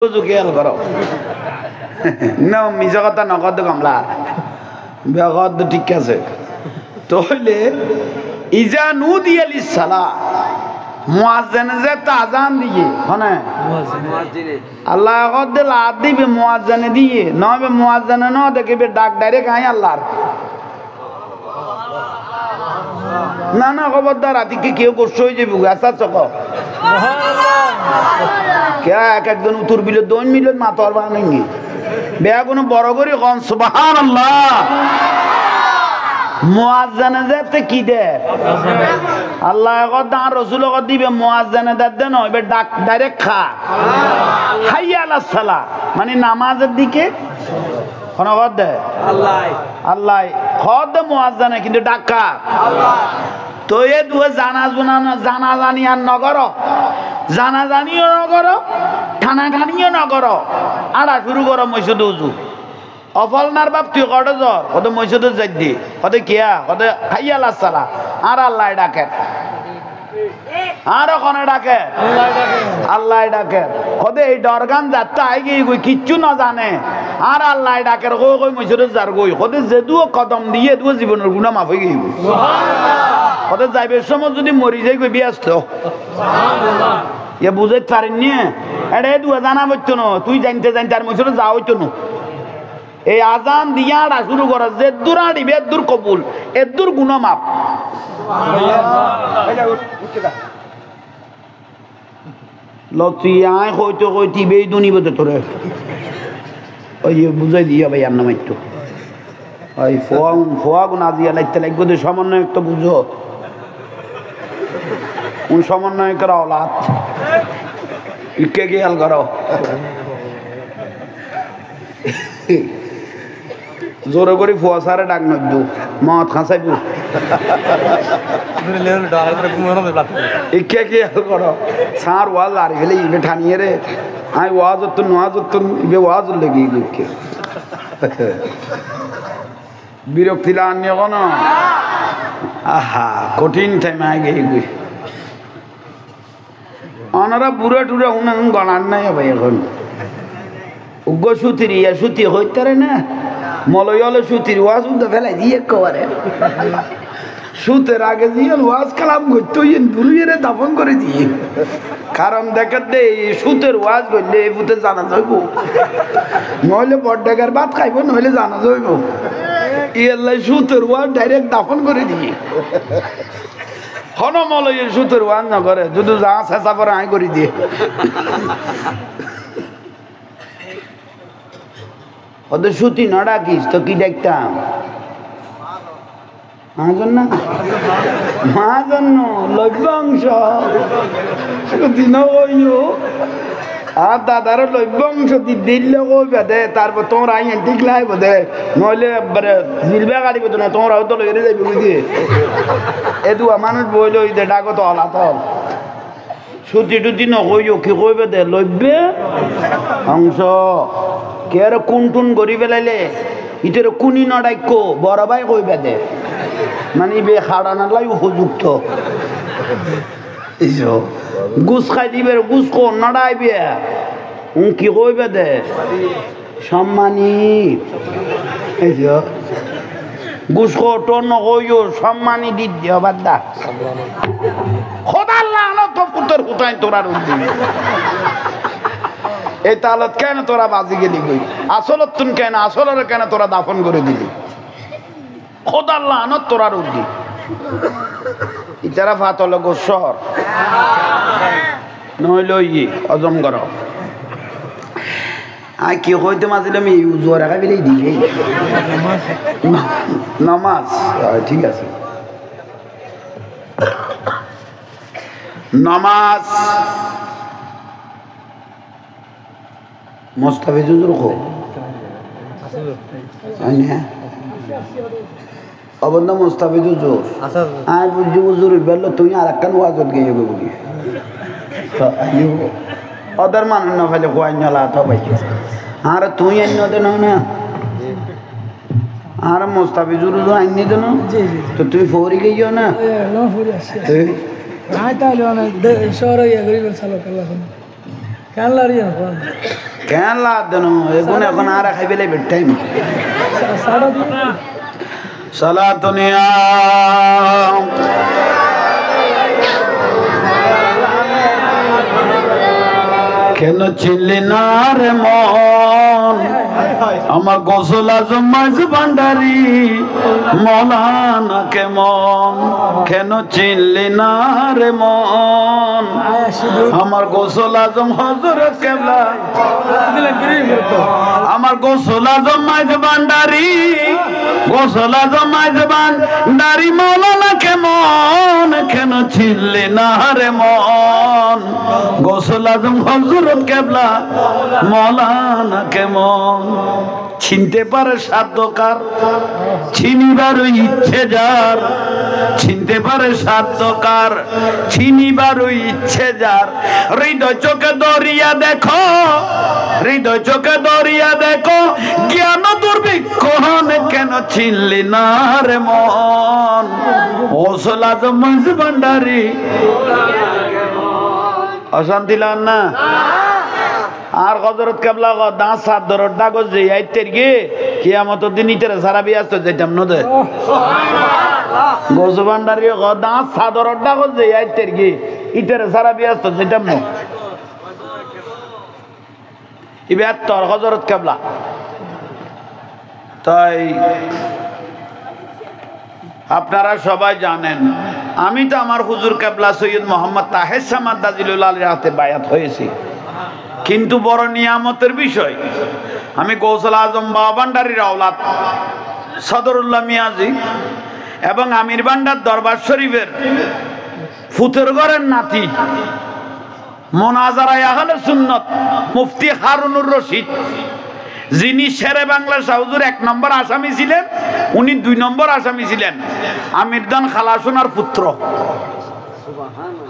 খেয়াল করো না মিছা কথা নগদ কামলা বেগদ ঠিক আছে তাহলে ইজা নুদিয়ালিস সালা মুয়াজ্জিন যে আযান দিয়ে হনে আল্লাহ কদ লা দিবে মুয়াজ্জিন দিয়ে নবে মুয়াজ্জিন ন দেখবে ডাক ডাইরেক্ট আই আল্লাহর না না খবরদার আতিকে কেউ কষ্ট হয়ে যাবে আচ্ছা চক কে এক একজন উত্তর বিলে 2 মিলিয়ন মাতর বানাঙ্গি বেয়া কোনো বড় করে কোন সুবহানাল্লাহ মুয়াজ্জিন যেতে কি দে আল্লাহ কদ আর রাসূল কদ দিবে মুয়াজ্জিন দেন হবে ডাক ডাইরেক্ট খা হাইয়া আলাস সালাহ মানে নামাজের দিকে কোন কদ দে আল্লাহ আল্লাহ কদ মুয়াজ্জিন কিন্তু ডাকা আল্লাহ তো এ দুয়ে জানা জানি আর নগর জানা জানিও নগর ঠানা ঠানিও নগর আড়া শুরু করো মসজিদ উজু অফলনার বাপ তুই কত জ্বর কত মসজিদ যাই দি কত কিয়া কত খাইয়া লাসালা আর আল্লাহ ডাকে আর ওখানে ডাকে আল্লাহ ডাকে কত এই ডরগান যাত্রা আই গিয়ে কিচ্ছু না জানে আর আল্লাহ ডাকে কই কই মসজিদ যার গই কত যেদুও কদম দিয়ে দুও জীবনের গুনাহ মাফ হয়ে গিয়ে কত যাইবে সময় যদি মরি যাই কই ব্যস্ত সুবহানাল্লাহ ইয়া বুঝাই পারেননি এড়ে দুয়া জানা হইতো না তুই জানতে জানতে আর মসজিদে যাও হইতো না এই আজান দিয়াড়া শুরু করা যে দূরাড়ি বেদুর কবুল এদুর গুনাহ মাফ লতি আয় হইতো কইতি বেই দুনি বতে তোরে ওই বুঝাই দিয়া ভাই আর নামাইতো ওই ফোয়া গুনা দিয়া লাইতে লাগবে তো সমন্বয় একটা বুঝো উন সমন্বয় করা औलाद ইকে খেয়াল করো জোরে করে ফোয়া সারে ডাক নদ্দু মদ খাসাইবু ইকে খেয়াল করো সার ওয়াজ আর গেলে ইবে ঠানিয়ে রে আই ওয়াজ তো নওয়াজ তো ইবে ওয়াজ লাগি ইকে বিরক্তি লানিও কোন আহা কঠিন টাইম আই গই অনারা বুড়া টুরা উনান গণার নাই ভাই এখন উগ্র সুতির ইয়া সুতি হইতারে না মলয়লে সুতির ওয়াজ উদা ফেলাই দিয়ে কবারে সুতের আগে দিয়ে ওয়াজ কালাম করতে ইন বুড়িয়ে দাফন করে দিয়ে কারণ দেখে দে সুতের ওয়াজ করলে এই ভূতে জানা যাইব নইলে বড়ডাগার ভাত খাইব নইলে জানা যাইব ইয়াল্লাই সুতের ওয়াজ ডাইরেক্ট দাফন করে দিয়ে হনমলয়ে সুতের ওয়াজ না করে যদি যা চেষ্টা করে আই করে দিয়ে ওদের সুতি না ডাকিস তো কি দেখতাম মাজন লভ্যাংশ সুতি নইও আর দাদার লভ্যাংশ দিলে কইবা দে তারপর তোমরা আই ঠিক লাইব দে নইলে একবারে জিলবে গাড়ি বতো না তোমরা তো লইরে যাইবে বুঝি এদু মানুষ বইল ওই দে ডাকো তো হলা তো সুতি টুতি নকইও কি কইবে দে লভ্যে অংশ কে আর কুনটুন গড়ি ফেলাইলে ইতের কুনি নডাইকো বড় ভাই কইবে দে মানে বে খাড়ানার লাই উপযুক্ত ইসো গুস খাই দিবে গুস কো নডাইবে কি কইবে দে সম্মানী ইসো গুস কো তো নকইও সম্মানী দি দিও বাদা খোদা লানত তো পুত্র হুতাই তোরা রুদি এই তালত কেন তোরা বাজি গেলি কই আসলত তুন কেন আসলের কেন তোরা দাফন করে দিলি খোদা লানত তোরা রুদি ইতারা ফাতল গোসর নইল ই অজম কর আই কি কইতে মাঝিলাম এই জোর রাখা বিলেই দিই নামাজ ঠিক আছে নামাজ মোস্তাফিজুর রকো হ্যাঁ অবন্ধ মোস্তাফিজুর আই বুঝি হুজুর বলল তুই আর একখান ওয়াজত গিয়ে বলি ওদের মানুষ না ফেলে কোয়াই নলা তো ভাই আর তুই আইন দেন না আর মোস্তাফিজুর আইনি দেন তো তুই ফৌরি গিয়েও না তাহলে শহরে গরিবের চালক কেন কেন লাদেন এখন এখন আর খাইবে লাইবে টাইম সালাতুনিয়া কেন ছিলি না রে মন আমার গোসল আজম মাঝ ভান্ডারি মৌলানা কেমন কেন চিনলি না রে মন আমার গোসল আজম হযরত কেবলা আমার গোসল আজম মাঝ ভান্ডারি গোসল আজম মাঝ ভান্ডারি মৌলানা কেমন কেন চিনলি না রে মন গোসল আজম হযরত কেবলা মৌলানা কেমন চিনতে পারে সাধ্যকার চিনিবার ইচ্ছে যার চিনতে পারে সাধ্যকার চিনিবার ইচ্ছে যার হৃদয় চোখে দরিয়া দেখো হৃদয় চোখে দরিয়া দেখো জ্ঞান দুর্ভিক্ষণ কেন চিনলি না রে মন গোসল আজম মাঝ ভান্ডারি অশান্তি লান না আর হযরত কেবলা গো দাঁত সাত ধরর ডাগজ যে আইতের গে কিয়ামতের দিন ইতারে সারা বিয়াস্ত যাইতাম ন দে গোসল ভান্ডারি গো দাঁত সাত ধরর ডাগজ যে আইতের গে ইতারে সারা বিয়াস্ত যাইতাম ন ইবে তোর হযরত কেবলা তাই আপনারা সবাই জানেন আমি তো আমার হুজুর কেবলা সৈয়দ মোহাম্মদ তাহের সামাদ দাজিলুল্লাহ আলীর হাতে বায়াত হয়েছি কিন্তু বড় নিয়ামতের বিষয় আমি গৌসুল আজম বাবা ভান্ডারীর আওলাদ সদরুল্লাহ মিয়াজি এবং আমির ভান্ডার দরবার শরীফের ফুতের ঘরের নাতি মোনাজারায়ে আহলে সুন্নাত মুফতি হারুনুর রশিদ যিনি শেরে বাংলা শাহুজুর 1 নম্বর আসামি ছিলেন উনি 2 নম্বর আসামি ছিলেন আমিরদান খালাসুনার পুত্র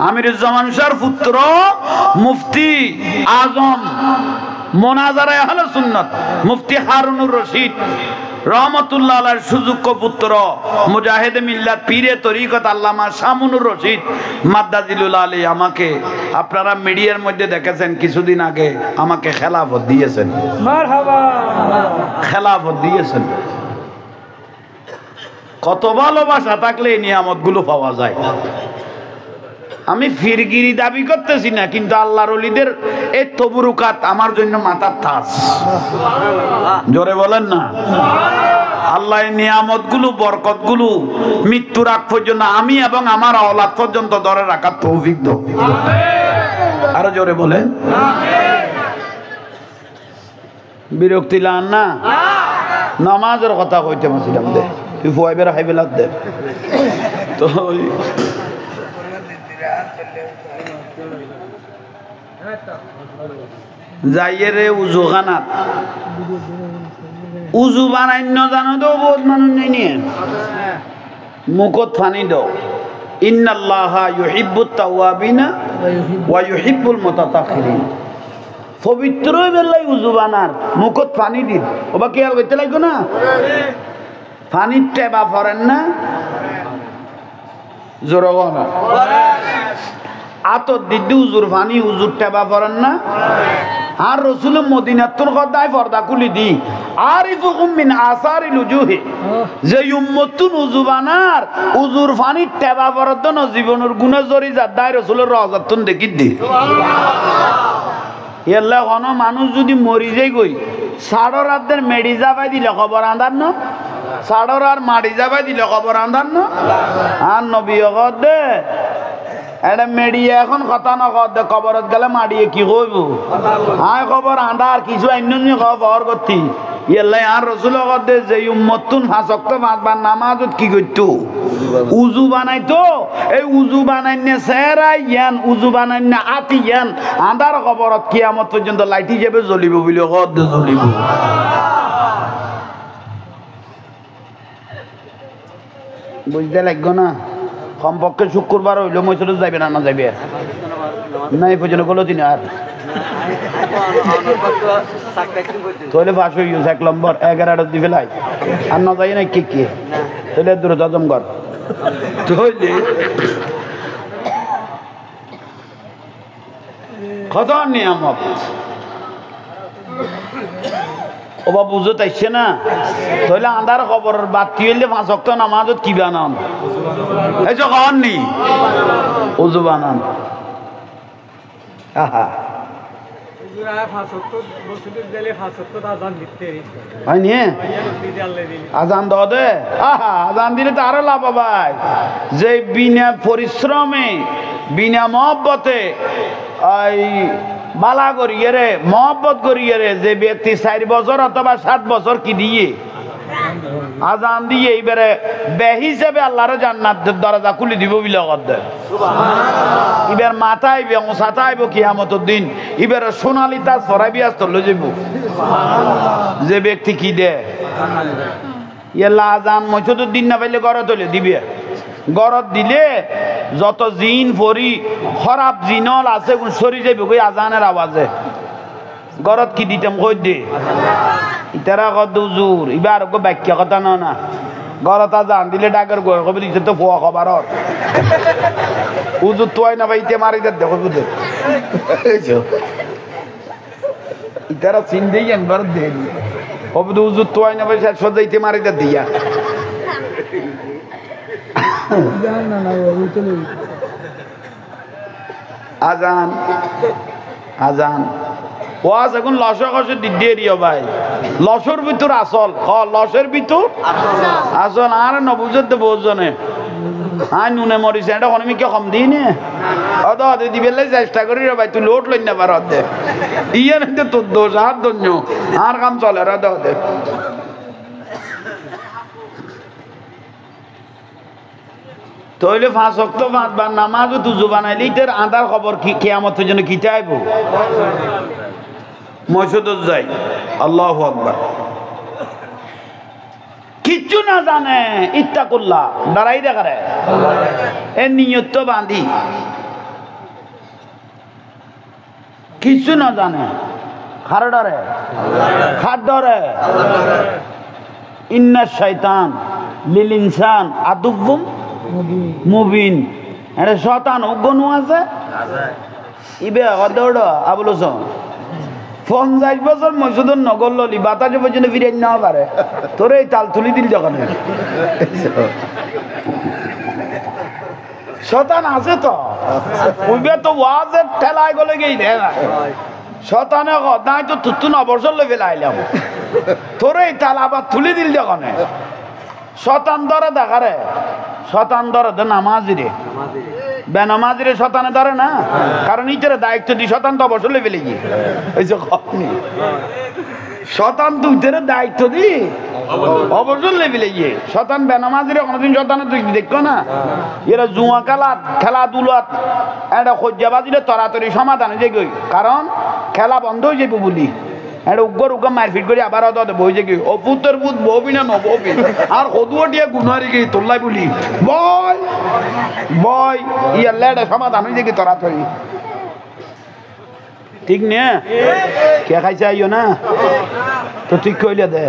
আমিরুজ্জামান শাহর পুত্র মুফতি আজম মোনাজারায়ে আহলে সুন্নাত মুফতি হারুনুর রশিদ রহমতুল্লাহ আলাইহির সুযোগ্য পুত্র মুজাহিদে মিল্লাত পীরে তরিকত আল্লামা শামুনুর রশিদ মাদ্দাজিলুল্লাহ আলী আমাকে আপনারা মিডিয়ার মধ্যে দেখেছেন কিছুদিন আগে আমাকে খেলাফত দিয়েছেন মারহাবা খেলাফত দিয়েছেন কত ভালোবাসা থাকলে এই নিয়ামতগুলো পাওয়া যায় আমি ফিরগিরি দাবি করতেছি না কিন্তু আল্লাহর ওলিদের এই তবরুকাত আমার জন্য মাথার তাজ জোরে বলেন না আল্লাহ এই নিয়ামতগুলো বরকতগুলো মৃত্যুর আগ পর্যন্ত আমি এবং আমার আওলাদ পর্যন্ত ধরে রাখার তৌফিক দাও আরো জোরে বলেন বিরক্তি লান না নামাজের কথা কইতে মাছিলাম দে তুই ফুয়াইবের হাইবে লাগ দে তো যাইয়ে রে উজু খানাত উজু বানাই ন জানো তো বহুত মানুষ নেই নিয়ে মুখত ফানি দাও ইন্নাল্লাহা ইউহিব্বুত তাওয়াবিনা ওয়া ইউহিব্বুল মুতাতাখিরিন পবিত্র বেলাই উজু বানার মুখত পানি দিন ওবা কি আর কইতে লাগবে না পানির টেবা পড়েন না জোরগো না আতর দিদি উজুর পানি উজুর টেবা পড়েন না আর রসুল মদিনাতুল খদায় পর্দা খুলি দি আরিফুকুম মিন আসারিল উজুহি যে উম্মতুন উজু বানার উজুর পানির টেবা পড়ত না জীবনের গুনাহ জরি যাদাই রসুলের রওজাতুন দেখি দি এল্লা কোন মানুষ যদি মরি যাই গই সাড়ো রাতের মেডি যাবাই দিলে খবর আন্দার ন সাড়ো আর মাড়ি যাবাই দিলে খবর আন্দার ন আর নবী দে এটা মেডিয়া এখন কথা না দে খবরত গেলে মাড়িয়ে কি কইব আয় খবর আন্দার কিছু অন্য খবর করতি এল্লাই আর রসুল দে যে উম্মতুন 5 ওয়াক্ত 5 বার নামাজত কি করতো উজু বানাইতো এই উজু বানাইনে সেরা ইয়ান উজু বানাইনে আতি ইয়ান আন্দার খবরত কিয়ামত পর্যন্ত লাইটি যাবে জ্বলিব বলি কদ জ্বলিব বুঝতে লাগবে না কমপক্ষে শুক্রবার হইলো মসজিদে যাবে না না যাবে না এই পর্যন্ত গেল দিন আর তাহলে পাশ হয়ে গেছে 1 নম্বর 11 দিবে লাই আর না যাই না কি কি তাহলে দূর জমগর তাহলে কত নিয়ামত ওবা বুঝো তাইছে না তাহলে আন্ধার খবর বাতি হইলে 5 ওয়াক্ত নামাজত কি বানান এই যে কননি ওযু বানান আহা আজান দে আহা আজান দিলে তো আরো লাভ ভাই যে বিনা পরিশ্রমে বিনা মহব্বতে এই বালা করিয়ে রে মহব্বত করিয়ে রে যে ব্যক্তি 4 বছর অথবা 7 বছর কি দিয়ে আজান দিয়ে এইবারে বে হিসেবে আল্লাহর জান্নাতের দরজা খুলে দিব বিলা করতে সুবহানাল্লাহ এবার মাথায় বেমসাতা আইব কিয়ামতের দিন এবারে সোনালী তাজ পরাবি আসতো লই যাইব সুবহানাল্লাহ যে ব্যক্তি কি দে ইয়াল্লা আজান মসজিদের দিন না পাইলে ঘরে তুলে দিবে গরত দিলে যত জিন ফরি খারাপ জিনল আছে কোন সরি যাইব কই আজানের আওয়াজে গরত কি দিতাম কই দে ইতারা কত হুজুর ইবার কো ব্যাখ্যা কথা না গরত আজান দিলে ডাকের গয় কবি দিতে তো ফোয়া খবরত হুজুর তোই না ভাইতে মারি দে দেখো বুঝে ইতারা সিন্ধে যান গরত দে কবি হুজুর তোই না ভাই সজাইতে মারি দে দিয়া আজান আজান ওয়াজ এখন লসর কষে দিয়ে দিও ভাই লসর ভিতর আসল লসের ভিতর আসল আর নবুজতে বহুজনে হ্যাঁ নুনে মরিছে এটা কোনো কে কম দিই নে অত দিবে চেষ্টা করি রে ভাই তুই লোট লই না পার দে ইয়ে না তোর দোষ আর ধন্য আর কাম চলে রে দে তইলে 5 ওয়াক্ত 5 বার নামাজ তুজু বানাইলি তোর আধার খবর কি কিয়ামতের জন্য কি চাইবো মসজিদে যাই আল্লাহু আকবার কিচ্ছু না জানে ইত্তাকুল্লাহ ডরাই দেখারে এ নিয়ত তো বাঁধি কিচ্ছু না জানে খার ডরে খার ডরে ইন্না শাইতান লিল ইনসান আদুব্বুম মুবিন এটা শতান অজ্ঞানু আছে ইবে অদৌড় আবুলস 50 বছর মসজিদের নগর ললি বাতাসে পর্যন্ত ফিরে না পারে তোর এই তাল তুলি দিল যখন শতান আছে তো উইবে তো ওয়াজের ঠেলায় গলে গেই দে শতানে নাই তো তুতু 9 বছর লই ফেলাইলাম তোর এই তাল আবার তুলি দিল যখন শতান ধরে দেখারে শতান ধরে নামাজি রে বেনামাজি রে শতানে ধরে না কারণ ইটারে দায়িত্ব দি শতান তো অবসর লেবে লেগে এই যে শতান তুই তোর দায়িত্ব দি অবসর লেবে লেগে শতান বেনামাজি রে কোনোদিন শতানে তুই দেখো না এরা জুয়া খেলাধুলাত এটা খোঁজাবাজিরে তরাতরি সমাধান হয়ে গই কারণ খেলা বন্ধ হয়ে যাবে বলি এটা উগ্র উগ্র মারপিট করে আবার বই যে ও পুত্তর পুত ববি না নববি আর কদুয়াটিয়া গুনারি গিয়ে তোল্লাই বলি বয় বয় ইয়ার লেডে সমাধান হয়ে যে তোরা তরি ঠিক নে কে খাইছে আইও না তো ঠিক কইলে দে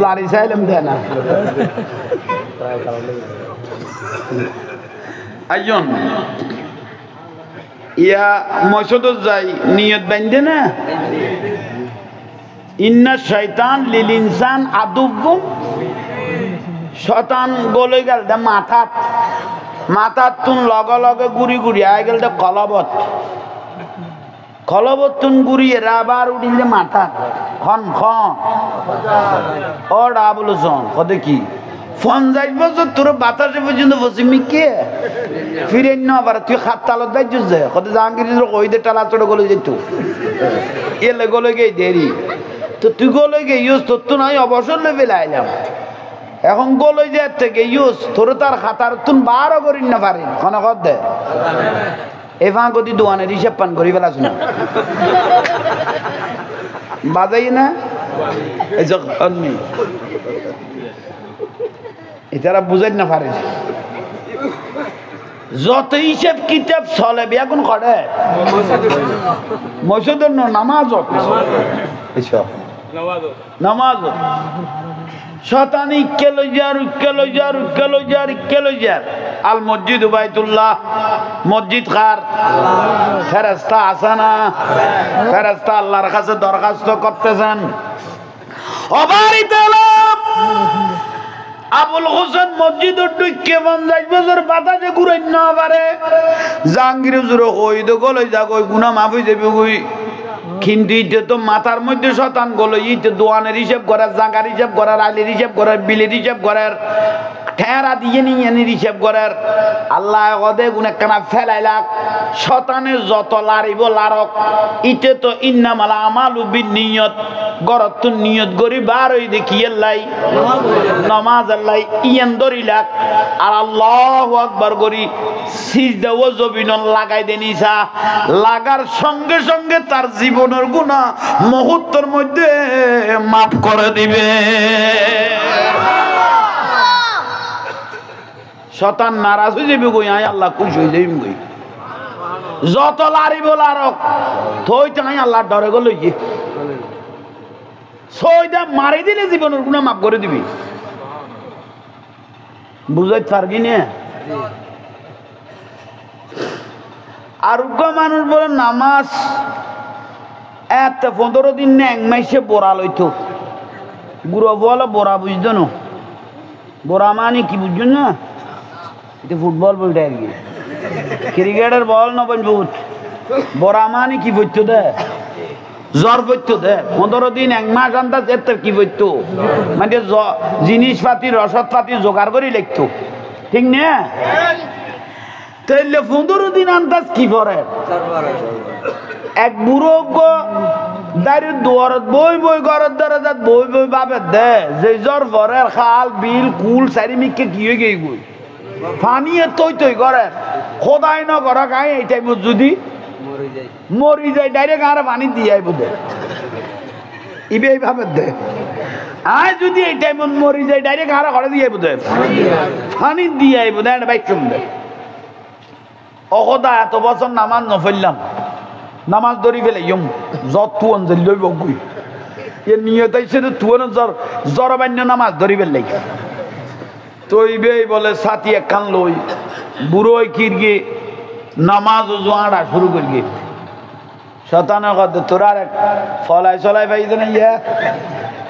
লারি চাইলাম দে না আইজন ইয়া মসজিদে যাই নিয়ত বাঁধে না ইন্না শাইতান লিল ইনসান আদুব্বুম শতান গলে গেল দে মাথাত তুন লগে গুড়ি গুড়ি আই গেল দে কলবত তুন গুড়িয়ে রাবার উঠিলে মাথা খন ও ডাবল জন কদে কি 50 বছর তোর বাতাসে পর্যন্ত বসি মিকে ফিরে আবার তুই খাত তালত দায়িত্ব যে কত জাহাঙ্গীর কই দে টালা চড়ে গলে যেত এলে গলে গিয়ে দেরি তো তুই গলে গিয়ে ইউজ তোর তো নাই অবসর লেবে লাইলাম এখন গলে যে থেকে ইউজ তোর তার খাতার তুন 12 করিন না পারিন কোনো কত দে এফা গদি দোয়ানের হিসাব পান করি ফেলাস না বাজাই না এই যখন এটারা বুঝাই না পারে যত হিসেব কিতাব চলে বেগুন করে মসজিদের নামাজ নামাজ শয়তান ইক্কে লই যার আল মসজিদ বাইতুল্লাহ মসজিদ কার ফেরেশতা আছে না ফেরেশতা আল্লাহর কাছে দরখাস্ত করতেছেন অবারিত আবুল হোসেন মসজিদ ঢুকে পঞ্চাশ বছর বাতাসে ঘুরাই না পারে জাহাঙ্গীর হুজুর কই তো গলই যা কই গুনাহ মাফ হয়ে যাবে কই কিন্তু ইতে তো মাথার মধ্যে শতান গলো ইতে দোয়ানের হিসাব করার জাগার হিসাব করার আলির হিসাব করার বিলের হিসাব করার ঠেরা দিয়ে নিয়ে হিসাব করার আল্লাহ কদে গুনে কানা ফেলাইলাক শতানের যত লারিব লারক ইতে তো ইন্নামাল আমালু বিন্নিয়ত গরত নিয়ত করি বার হই দেখি আল্লাহ নামাজ আল্লাহ ইয়ান ধরিলাক আর আল্লাহু আকবার করি সিজদা ও জবিন লাগাই দেনিসা লাগার সঙ্গে সঙ্গে তার জীবনের গুনাহ মুহূর্তের মধ্যে মাফ করে দিবে শতান নারাজ হয়ে যাবে কই আয় আল্লাহ খুশি হয়ে যাবে কই যত লারি বলারক থই তাই আল্লাহ ডরে গো লইয়ে ছয়টা মারি দিলে জীবনের গুনাহ মাফ করে দিবি বুঝাইতে পারবি না আরোগ্য মানুষ বলে নামাজ এত 15 দিন এক মাসে বোরা লইতো গুড়ো বলে বোরা বুঝতো না বোরা মানে কি বুঝছেন না এটা ফুটবল বলতে আর কি ক্রিকেটের বল না বুঝ বোরা মানে কি বুঝতো দে জ্বর পড়তো দে 15 দিন এক মাস আন্দাজ এত কি পড়তো মানে জিনিসপাতি রসদপাতি জোগাড় করে লিখতো ঠিক না তাইলে 15 দিন আন্দাজ কি পড়ে এক বুড়ো দাঁড়িয়ে দুয়ারত বই ঘরের দ্বারা যাত বই বাবে দে যে জ্বর পরে খাল বিল কুল চারিমিককে কি হয়ে গেই গই পানিয়ে তৈ করে খোদাই ন করা গায়ে এই টাইমত যদি মরি যায় ডাইরেক্ট আর পানি দিয়ে আইব দে ইবে এইভাবে দে আয় যদি এই টাইমত মরি যায় ডাইরেক্ট আর ঘরে দিয়ে আইব দে পানি দিয়ে আইব দে একটা বাইক দে অকদা এত বছর নামাজ নফেললাম নামাজ ধরি ফেলে ইয়ম জ্বর তুয়ন যে লইব গুই এ নিয়ত আইছে তুয়ন জ্বর বান্য নামাজ ধরি ফেললে তৈবে বলে সাথী একখান লই বুড়োই কিরগে নামাজ জোয়াড়া শুরু করি শতানে কত তোর আর এক ফলাই চলাই পাইছে না ইয়া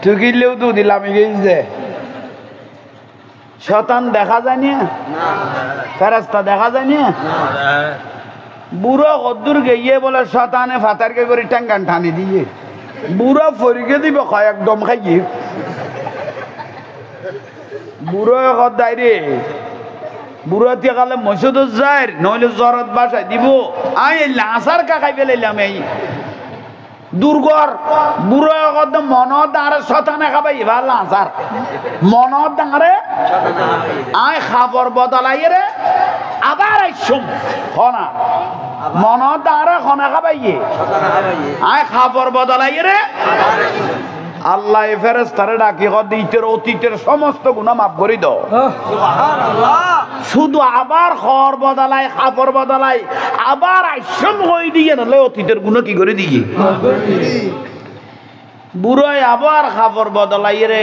তুই কিনলেও তো দিলাম গেছে শতান দেখা যায় না ফেরাস্তা দেখা যায় না বুড়ো কদ্দুর গিয়ে বলে শতানে ফাতারকে করে টাঙ্গান টানি দিয়ে বুড়ো ফরিকে দিব খায় একদম খাইয়ে বুড়ো কদাই রে বুড়ো তিয়া কালে মসজিদ যায় নইলে জ্বরত বাসায় দিব আই লাসার কাকাই ফেলাইলাম এই দুর্গর বুড়ো কদম মনত দাঁড়ে শতানে খাবাই এবার লাসার মনত দাঁড়ে আয় খাবর বদলাই রে আবার আইসম খনা মনত দাঁড়ে খনা খাবাইয়ে আয় খাবর বদলাই রে আল্লাহ ফেরেশতারে ডাকি ইতের অতীতের সমস্ত গুনাহ মাফ করে দাও শুধু আবার খবর বদলাই খাবর বদলাই আবার আইসম হয়ে দিয়ে নাহলে অতীতের গুনাহ কি করে দিয়ে বুড়োয় আবার খাবর বদলাই রে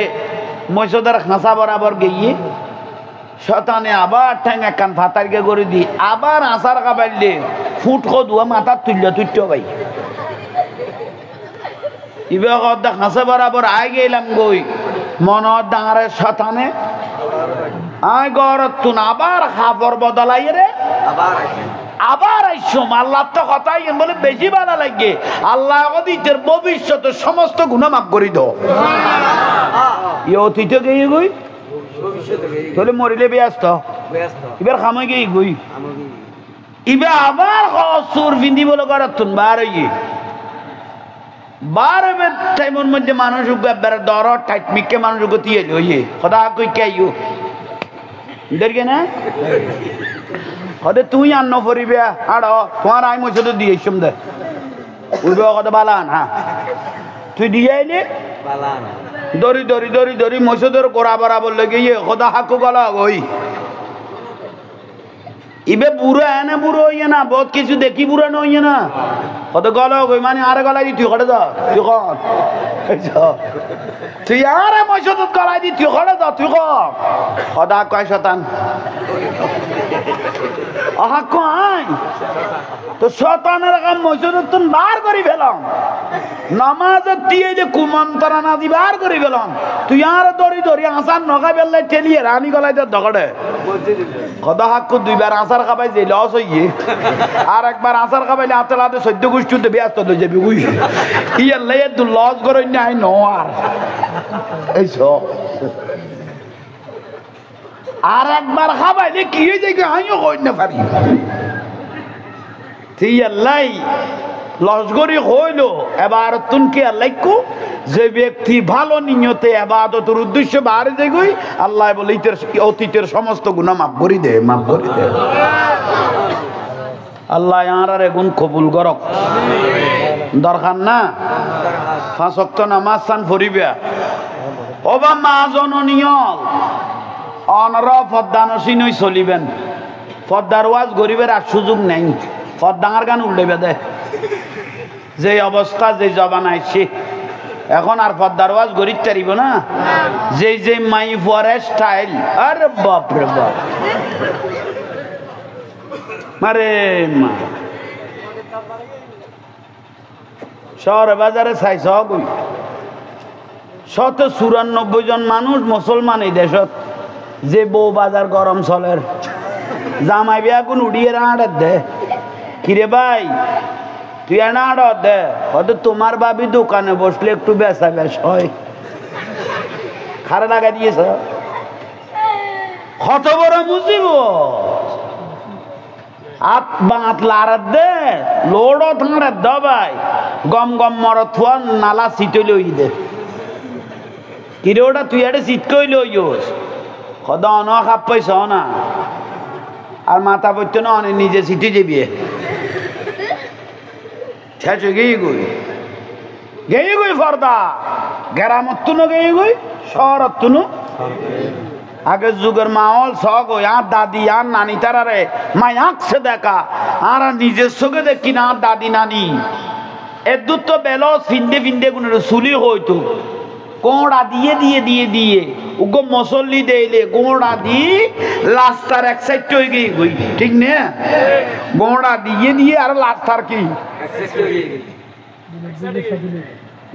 মসজিদের খাঁচা বরাবর গিয়ে শতানে আবার ঠ্যাং একখান ফাতারকে করে দি আবার আসার কাবাইলে ফুট দুয়া মাথার তুলতে ভাই ইবে কদ্দা খাঁচা বরাবর আয় গেলাম গই মনত ডাঙারে শতানে আয় গরত তুন আবার খাবর বদলাই রে আবার আইসম আল্লাহ তো কথাই বলে বেশি ভালো লাগে আল্লাহ অতীতের ভবিষ্যতের সমস্ত গুনাহ মাফ করে দাও ইয়ে অতীতে গিয়ে গই তাহলে মরিলে ব্যস্ত এবার খামে গিয়ে গই ইবে আবার সুর বিন্দি বলে গরত তুন বার হইয়ে বারবে টাইমের মধ্যে মানুষ বেড়ে দর টাইট মিকে মানুষ গতিয়ে লইয়ে খোদা কই কেউ দেখে না হদে তুই আন্ন ফরিবে আর তোমার আই মধ্যে তো দিয়েছিম দে উইবে কথা বালান হ্যাঁ তুই দিয়ে আইলে দড়ি দড়ি দড়ি দড়ি মসজিদের গোড়া বরাবর লেগে ইয়ে খোদা হাকু গলা ওই ইবে বুড়ো এনে বুড়ো হইয়ে না বহুত কিছু দেখি বুড়ো নইয়ে না কত গল কই মানে আরে গলাই দি তুই খড়ে যা তুই কর তুই আরে মসজিদ গলাই দি তুই খড়ে যা তুই কর খদা কয় শতান আহা কয় তো শতানের কাম মসজিদ তুন বার করি ফেলাম নামাজ দিয়ে যে কুমন্তরা না দি বার করি ফেলাম তুই আর দড়ি দড়ি আসার নগা বেললে ঠেলিয়ে রানী গলাই দে দগড়ে খদা হাক্কু দুইবার আসার খাবাই যে লস হইয়ে আর একবার আসার খাবাইলে হাতে হাতে সদ্য গোষ্ঠীতে ব্যস্ত হয়ে যাবি বুঝ ইয়ার লাই তো লস করে নাই ন আর এইসব আর একবার খাবাইলে কি হয়ে যায় আমিও কই না পারি ঠিক আল্লাহ লসগরি হইল এবার তুনকে আল্লাহকু যে ব্যক্তি ভালো নিয়তে ইবাদতের উদ্দেশ্য বাড়ি যাই আল্লাহ বলে অতীতের সমস্ত গুনাহ মাফ করে দে মাফ করে দে আল্লাহ আর গুণ কবুল করক দরকার না 5 ওয়াক্ত নামাজ সান ফরিবা ওবা মা জননিয়ল অনর পদ্মানসীন হই চলিবেন পদ্মার ওয়াজ গরিবের আর সুযোগ নেই পদ্মার গান উল্লেবে দে যে অবস্থা যে জবান আইছে এখন আর পদ্মার ওয়াজ গরিব তারিব না যে মাই ফরে স্টাইল আরে বাপ রে বাপ মারে মা শহর বাজারে চাইছ 194 জন মানুষ মুসলমান এই দেশত যে বউ বাজার গরম চলের জামাই বিয়া কোন উড়িয়ে রাঁড়ে দে কিরে ভাই তুই এনা আড়ত দে হয়তো তোমার বাবি দোকানে বসলে একটু বেচা বেশ হয় খারা লাগা দিয়েছ কত বড় মুসিব আত বাঁত লারাত দে লোড়ো থাঁড়ে দবাই গম গম মরত থুয়া নালা সিটে লই দে কিরে ওটা তুই একটা সিট কই লইস কত অন খাপ পাইছ না আর মাথা পড়তো না অনেক নিজে সিটে যাবি ঠেচে গেই গই ফর্দা গ্রামত তুনো গেই গই শহরত তুনো আগের যুগের মাহল সগ আর দাদি আর নানি তারারে মাই আঁকছে দেখা আর নিজের চোখে দেখি না আর দাদি নানি এর দূর তো বেলো ফিন্ডে ফিন্ডে কোনো চুলি হইতো কোঁড়া দিয়ে দিয়ে দিয়ে দিয়ে উগো মসল্লি দেইলে গোড়া দি লাস্টার এক সাইড হয়ে গই গই ঠিক না গোড়া দিয়ে দিয়ে আর লাস্টার কি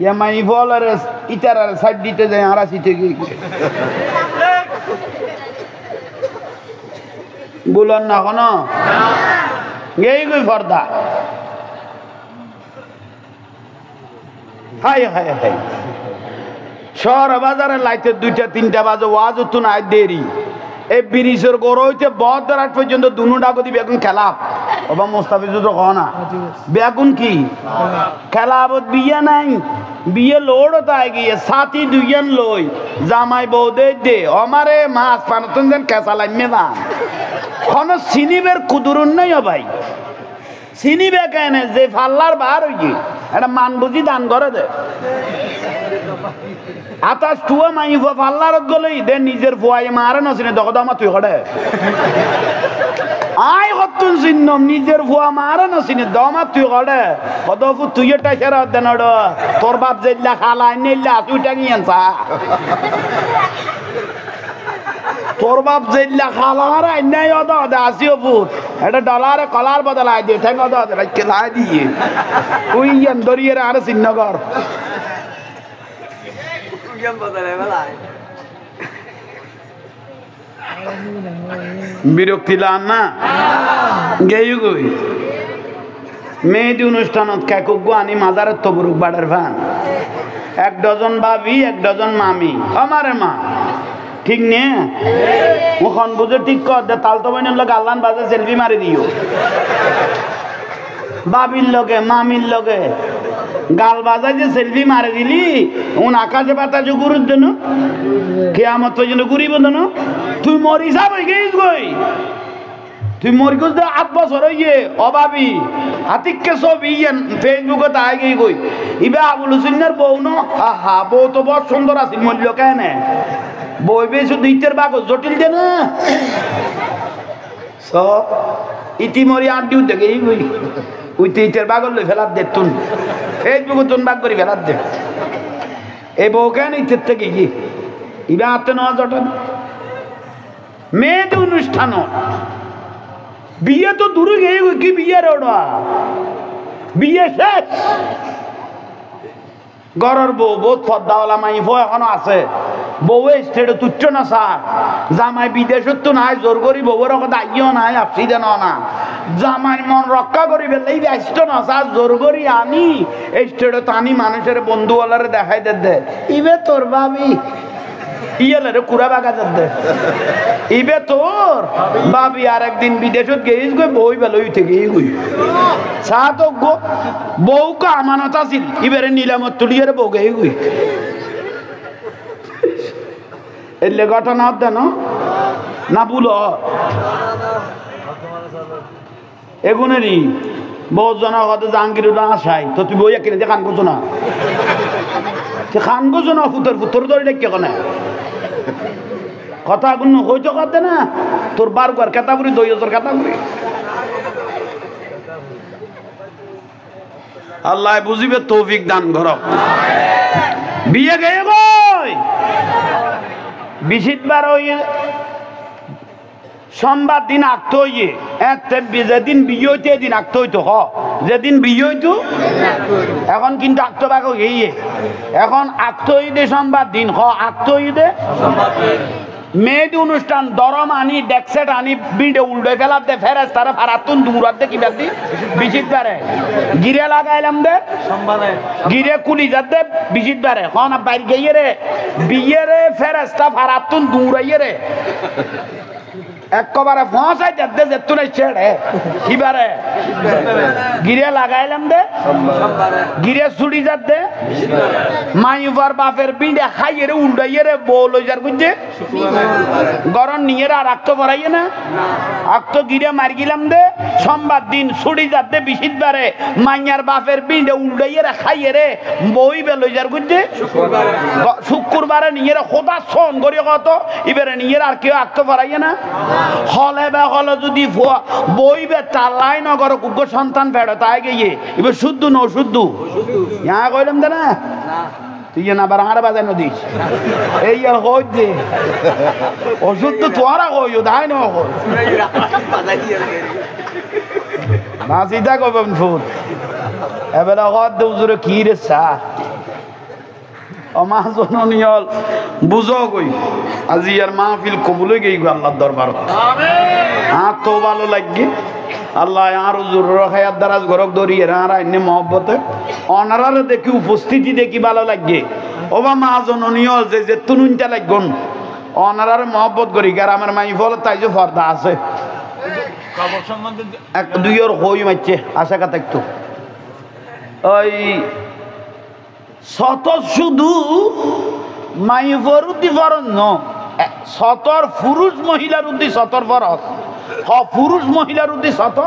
ইয়া মাই বলার ইতারার সাইড দিতে যায় আর আসিতে গই বলন না কোন গেই গই ফর্দা হাই হাই হাই শহর বাজারে লাইতে 2টা 3টা বাজে ওয়াজ হতো না দেরি এই ব্রিজের গড় হইতে বহুত রাত পর্যন্ত দুনু ডাকতি বেগুন খেলাপ বাবা মোস্তাফিজুর তো কনা বেগুন কি খেলাবত বিয়ে নাই বিয়ে লোড তাই গিয়ে সাথী দুইজন লই জামাই বউ দে আমারে মাছ পানতন যেন কেঁচা লাইমে না কোনো সিনিবের কুদুরুন নাই ভাই সিনিবে কেন যে ফাল্লার বার হইছে এটা মান বুঝি দান করে দে আতাস টুয়া মাই ফাল্লারত গলেই দে নিজের ফুয়াই মারে নছিনে দক দমা তুই হড়ে আয় কতুন চিহ্নম নিজের ফুয়া মারে নছিনে দমা তুই হড়ে কদফু তুই এটা সেরা দেন তোর বাপ যেল্লা খালা নেল্লা তুই টাঙি আনছা তোর বাপ যেল্লা খালার আইনাই অদ অদে আসিও ফুট এটা ডলারে কলার বদলাই দিয়ে ঠেঙ্গ অদ অদে রাখকে লাই দিয়ে তুই ইয়ান দরিয়ে আর চিহ্নগর বিরক্তি লান না গেই গই মেয়েদি অনুষ্ঠানত কাকুক আনি মাজারের তবরুক বাড়ার ভান 1 ডজন ভাবি 1 ডজন মামি আমারে মা ঠিক নে মুখন বুঝে ঠিক কর দে তাল তো বাইনের লগে আল্লাহন বাজে সেলফি মারি দিও বাবির লগে মামির লগে গাল বাজায় যে সেলফি মারে দিলি উন আকাশে বাতাসে ঘুরুর জন্য কিয়ামত পর্যন্ত ঘুরিব না তুই মরি যাব গই তুই মরি গেছ 8 বছর হইয়ে অভাবী হাতিককে ছবি ফেসবুকে তাই গই ইবা আবুল হুসেনের বউ ন হা বউ তো বড় সুন্দর আছিল মূল্য কেন বই বেশি দুইটার বাগ জটিল দে না সো ইতিমরি আড্ডিও দেখে এই বই উইতে ইটের বাগল লই ফেলার দে তুন ফেসবুকে তুন বাগ করি ফেলার দে এই বউ কেন ইটের থেকে কি ইবা হাতে নেওয়া জটা মেয়েদের অনুষ্ঠান বিয়ে তো দূরে গিয়ে কি বিয়ের ওটা বিয়ে শেষ ঘরের বউ বহুত পদ্মাওয়ালা মাইফ এখনো আছে বউ স্টেটে তুচ্ছ না স্যার জামাই বিদেশত তো নাই জোর করি বউর কথা আইও নাই আপসি দেন না জামাই মন রক্ষা করি ফেললেই ব্যস্ত না স্যার জোর করি আনি স্টেটে টানি মানুষের বন্ধুওয়ালারে দেখাই দে ইবে তোর ভাবি ইয়েলে রে কুড়া বাগা দে ইবে তোর ভাবি আর একদিন বিদেশত গেইস গই বই বেলই থেকে গই সা তো গো বউ কা আমানত আছিল ইবেরে নিলামত তুলিয়ে বউ গই গই এলে ঘটনা দেন না বুলো এগুনেরই বহুত জনা কথা জাহাঙ্গীর আসাই তো তুই বই কিনে খান করছো না সে খান করছো না ফুতর ফুতর ধরে ডেকে কেনে কথা গুণ হইতো কথা না তোর বার ঘর কেতা বুড়ি 2000 কেতা বুড়ি আল্লাহ বুঝিবে তৌফিক দান কর বিয়ে গেয়ে গই বিশিতবার ওই সোমবার দিন আঁকতে হইয়ে যেদিন বিয়ে হইতে এদিন আঁকতে হইতো যেদিন বিয়ে হইতো এখন কিন্তু আঁকতে বাক গিয়ে এখন আঁকতে হইতে সোমবার দিন আঁকতে হইতে মেয়েদি অনুষ্ঠান দরম আনি ডেকসেট আনি বিড়ে উল্টে ফেলার দে ফেরেস তারা ফারাতুন দূরাত দে কিবার দি বিশিতবারে গিরে লাগাইলাম দে গিরে কুলি যাত দে বিশিতবারে এখন বাইর গিয়ে রে বিয়ে রে ফেরেস্তা ফারাতুন দূরাইয়ে রে একবারে ফসাই যাতে যেত না ছেড়ে কিবারে গিরে লাগাইলাম দে গিরে ছুটি যাত দে মাইবার বাপের বিড়ে খাইয়ে রে উল্টাইয়ে রে বল হয়ে যার বুঝছে গরম নিয়ে আর আক্ত পড়াইয়ে না আক্ত গিরে মারি গেলাম দে সোমবার দিন ছুটি যাত দে বিশিতবারে মাইয়ার বাপের বিড়ে উল্টাইয়ে রে খাইয়ে রে বই বেল হয়ে যার বুঝছে শুক্রবারে নিয়ে রে খোদা সন করি কত এবারে নিয়ে আর কেউ আক্ত পড়াইয়ে না হলে বে হলে যদি বইবে তালাই নগর কুকুর সন্তান ফেড়ে তাই গিয়ে এবার শুদ্ধ ন শুদ্ধ ইয়া কইলাম দে না তুই না আবার হাড় বাজায় নদীস এই আর হই দে অশুদ্ধ তোরা কইও দাই ন না সিধা কইবেন ফুট এবারে হদ দুজরে কি রে সা অমা জননিয়ল বুঝো গই আজি আর মাহফিল কবুলে গই গো আল্লাহর দরবারত আমিন তো ভালো লাগি আল্লাহ আর হুজুর হায়াত দারাজ গরক দরিয়ে আর আইনে মহব্বতে অনারারে দেখি উপস্থিতি দেখি ভালো লাগে ওবা মা জননিয়ল যে তুনুনটা লাগন অনারারে মহব্বত করি গ্রামের মাইফল তাই যে পর্দা আছে কবর সম্বন্ধে এক দুইয়ের হই মাইছে আশা কথা একটু ওই শত শুধু মাইফর উদ্দি ফরজ ন শতর পুরুষ মহিলার উদ্দি শতর ফরজ পুরুষ মহিলার উদ্দি শত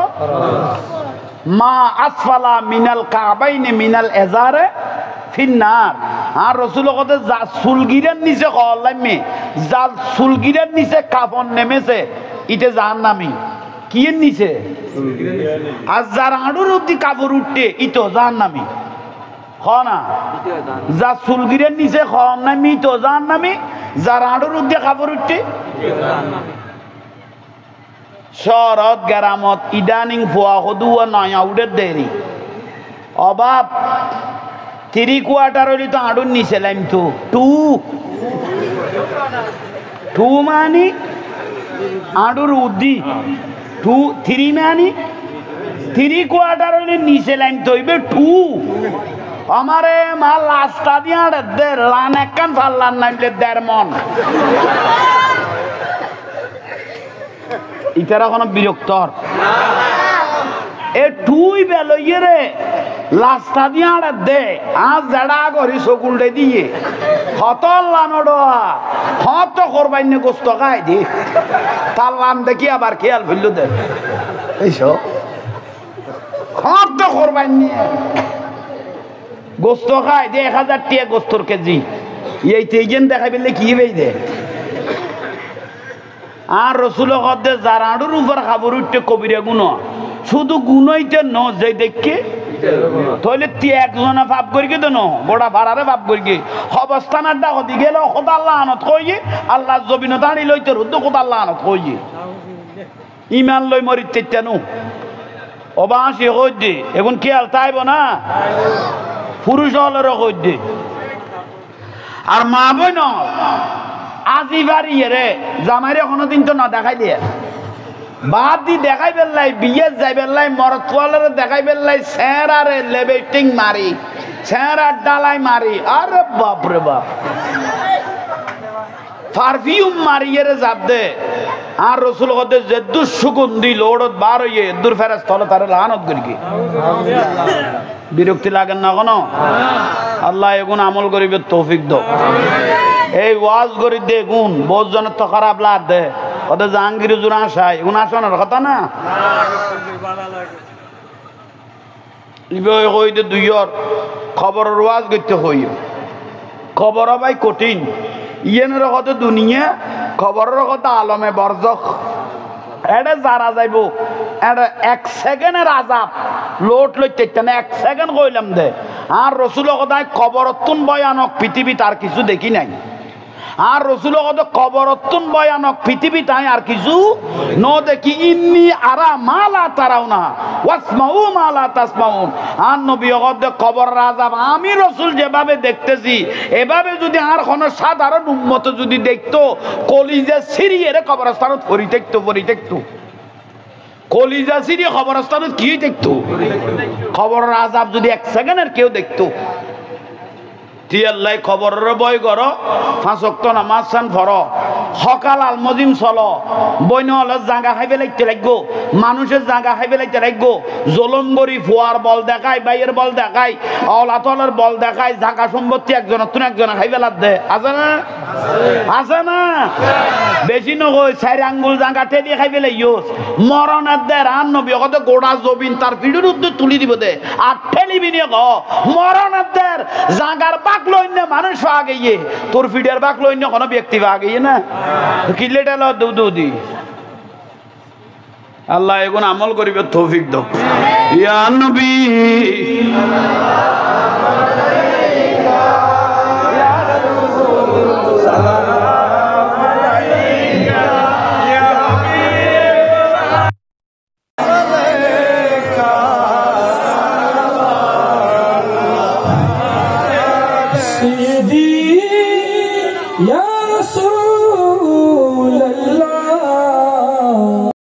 মা আসফালা মিনাল কাবাইনে মিনাল এজারে ফিন্নার আর রসুল কথা যা সুলগিরের নিচে কলামে যা সুলগিরের নিচে কাফন নেমেছে ইতে জাহান্নামী কি নিচে আর যার আড়ুর অব্দি কাপড় উঠতে ইতো জাহান্নামী না যা সুলগিরের নিচে নামি তো জান নামি যার আড়ুর উদ্দে কাপড় উঠতে শরৎ গ্রামত ইদানিং ফুয়া হদু নয়া উডের দেরি অভাব 3 কোয়ার্টার হইলে তো আড়ুর নিচে লাইম তো টু মানি আড়ুর উদ্দি 3 মানি 3 কোয়ার্টার হইলে নিচে লাইম তো হইবে 2 আমারে মাল রাস্তা দিয়ে দে লান একখান ফাল্লান নামলে 1.5 মন ইতারা কোনো বিরক্তর এ টুই বেলইয়ে রে রাস্তা দিয়ে দে আজ জেডা করি সকুলটে দিয়ে হতল লানোডা হত করবাই নে গোস্ত খাই দি তার লান দেখি আবার খেয়াল ফেললো দে এইসব হত করবাই নিয়ে গোস্ত খায় যে 1000 টাকা গোস্তর কেজি এই তেইজেন দেখাই পেলে কি হয়ে দে আর রসুল হদে জারাড়ুর উপর খাবার উঠতে কবিরা গুণ শুধু গুণইতে ন যে দেখে তাহলে একজনে ভাব করি তো ন গোটা ভাড়ারে ভাব করি অবস্থানের ডাক দি গেল খোদা আল্লাহ আনত কই আল্লাহ জবিনত আনি লইতে রুদ্দ খোদা আল্লাহ আনত কই ইমান লই মরি তেতানো অবাসী কই দে এখন খেয়াল তাইব না পুরুষ হলের কই দে আর মা বোন আজি বাড়ি রে জামাইরে কোনোদিন তো না দেখাই দিয়ে বাদ দি দেখাই বেললাই বিয়ে যাই বেললাই মরতওয়ালের দেখাই বেললাই সেরারে লেবেটিং মারি সেরার ডালাই মারি আরে বাপ রে বাপ পারফিউম মারিয়ে যাব দে আর রসুল কদে জেদ্দুর সুগন্ধি লোড়ত বার হইয়ে দূর ফেরাস তলে তারে লানত করি বিরক্তি লাগেন না কোনো আল্লাহ এগুন আমল করিবে তৌফিক দাও এই ওয়াজ করি দে গুণ বহুত জনের তো খারাপ লাগ দে ওদের জাহাঙ্গীর জুড়ে আসায় এগুন আসানোর কথা না ইবে কই দে দুইয়র খবরের ওয়াজ করতে হই খবর ভাই কঠিন ইয়েনের কথা দুনিয়া খবরের কথা আলমে বরজক এটা যারা যাইব এটা 1 সেকেন্ডের আজাব লোট লইতে না 1 সেকেন্ড কইলাম দে আর রসুল কথায় খবরতুন ভয়ানক পৃথিবী তার কিছু দেখি নাই আর রসুল কথা খবরতুন ভয়ানক পৃথিবী তাই আর কিছু ন দেখি ইন্নি আরা মালা তারাও না ওয়াসমাউ মালা তাসমাউন আর নবী কথা খবর আজাব আমি রসুল যেভাবে দেখতেছি এভাবে যদি আর কোন সাধারণ উম্মত যদি দেখতো কলিজা সিরিয়ারে কবরস্থানত পরি দেখতো কলিজা সিরিয়া কবরস্থানত কি দেখতো খবর আজাব যদি 1 সেকেন্ডের কেউ দেখতো তিয়াল্লাই খবরের বই কর 5 ওয়াক্ত নামাজ চান ফর সকাল আলমজিম চল বইন হলে জাগা খাইবে লাগতে লাগবো মানুষের জাগা খাইবে লাগতে লাগবো জলম করি ফুয়ার বল দেখায় বাইয়ের বল দেখায় অলাতলের বল দেখায় জাগা সম্পত্তি একজনের তুন একজনে খাইবে লাগ দে আছে না আছে না বেশি নগই 4 আঙ্গুল জাগা টেনে খাইবে লাগিস মরণের দে রান নবী কত গোড়া জবিন তার পিঠের উদ্যোগ তুলি দিব দে আর ঠেলিবি নিয়ে ক মরণের দে জাগার বাক লইন্য মানুষ পা গিয়ে তোর ফিডের বাক লইন্য কোনো ব্যক্তি পা গিয়ে না কিলেটা ল দুদি আল্লাহ এগুন আমল করিবে তৌফিক দাও ইয়া নবী Sayyidi ya